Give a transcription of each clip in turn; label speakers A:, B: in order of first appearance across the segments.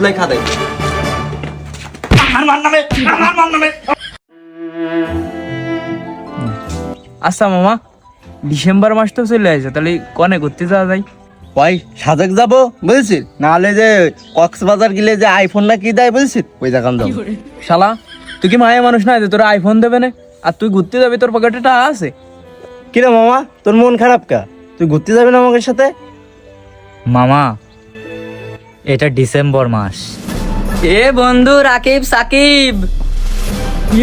A: তুলাই খাদাই।
B: আচ্ছা মামা, ডিসেম্বর মাস তো চলে আসে, তাহলে কনে ঘুরতে যাওয়া যায়?
C: ওই সাজেক যাবো বুঝেছিস, নাহলে যে কক্সবাজার গেলে যে আইফোন না কি দেয় বুঝেছিস, ওই জায়গায় যাবো।
B: শালা তুই কি মায়া মানুষ না যে তোর আইফোন দেবে না, আর তুই ঘুরতে যাবি, তোর পকেটে টাকা আছে?
C: কিরে মামা, তোর মন খারাপ কা? তুই ঘুরতে যাবি না আমাদের সাথে?
D: মামা এটা ডিসেম্বর মাস।
E: এ বন্ধু রাকিব সাকিব,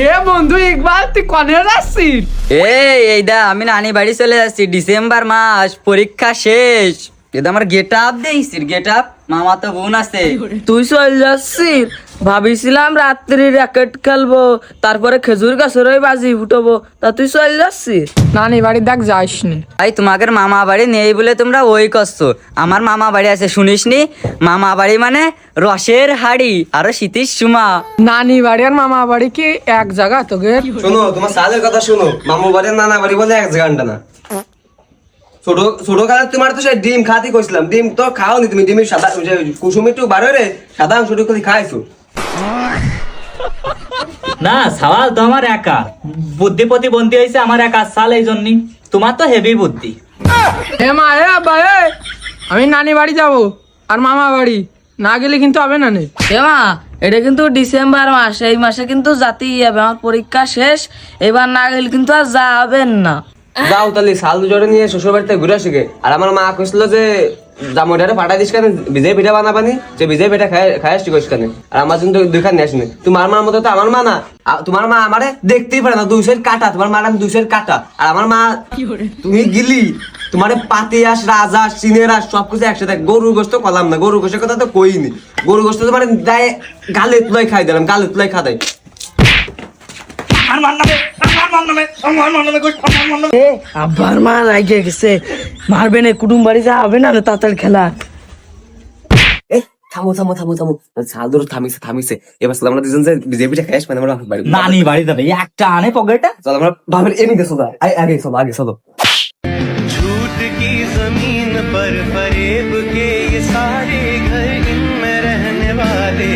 B: এ বন্ধু ইকবাল, তুই কনে যাচ্ছিস?
E: এইটা আমি নানি বাড়ি চলে যাচ্ছি, ডিসেম্বর মাস, পরীক্ষা শেষ। এটা আমার গেট আপ দেইছিস, গেট আপ। মামা তো বোন আছে।
F: তুই চল যাচ্ছিস? ভাবিছিলাম রাত্রি র্যাকেট খেলবো, তারপরে খেজুর গাছের ওই বাজি ফুটাবো, তা তুই চল যাচ্ছিস?
B: নানি বাড়ি দেখ যাইসনি।
E: ভাই তোমাদের মামা বাড়ি নেই বলে তোমরা ওই করছো। আমার মামা বাড়ি আছে, শুনিসনি? মামা বাড়ি মানে রসের হাড়ি, আরো শীতের সুমা।
B: নানি বাড়ি আর মামা বাড়ি কি এক জায়গা তোকে?
A: শোনো, তোমার সালের কথা শোনো। মামু বাড়ি নানা বাড়ি বলে এক জায়গাটা না। ছোট ছোট কালে তোমার তো সেই ডিম খাতি কইছিলাম, ডিম তো খাও নি তুমি। ডিমের সাদা কুসুম একটু বার রে, সাদা অংশটুকু খালি খাইছো।
D: না সাওয়াল তো আমার একা, বুদ্ধি প্রতিবন্ধী হয়েছে আমার একা সাল, এই জন্যই। তোমার তো হেভি বুদ্ধি।
B: এ মা, এ আব্বা, আমি নানি বাড়ি যাব, আর মামা বাড়ি না গেলে কিন্তু হবে না নে।
F: মা, এটা কিন্তু ডিসেম্বর মাস, এই মাসে কিন্তু জাতেই যাবে, আমার পরীক্ষা শেষ, এবার না গেলে কিন্তু আর যাবেন না।
A: যাও তাহলে সাল দুজনে নিয়ে শ্বশুর বাড়িতে ঘুরে আসিগে। আর আমার মা কইছিল যে জামুটারে পাঠাই দিস কেন, বিজয় পিঠা বানাবানি, যে বিজয় পিঠা খাই আসছি কইস কেন। আর আমার জন্য দুইখান নিয়ে আসিনি। তোমার মার মতো তো আমার মা না। তোমার মা আমারে দেখতেই পারে না, দুই সাইড কাটা। তোমার মার আমি দুই সাইড কাটা। আর আমার মা, তুমি গিলি তোমারে পাতিয়াস, রাজাস, চিনেরাস সবকিছু একসাথে। গরুর গোস্ত কলাম না, গরুর গোস্তের কথা তো কইনি। গরুর গোস্ত তোমার গায়ে গালে তুলাই খাই দিলাম, গালে তুলাই খাদাই।
F: আব্বার মা লাগে গেছে, মারবে না, কুটুম বাড়ি যা হবে না তাড়াতাড়ি খেলা।
A: থামো থামো থামো থামো, সাল ধরো থামিছে। এবার চলো আমরা দুজন যে বিজেপিটা খাই আসবো আমরা বাড়ি।
D: নানি বাড়ি যাবে, একটা আনে পকেটে।
A: চলো আমরা ভাবের এমনি গেছো, আগে চলো, আগে চলো।
G: झूठ की जमीन पर फरेब के ये सारे घर, इनमें रहने वाले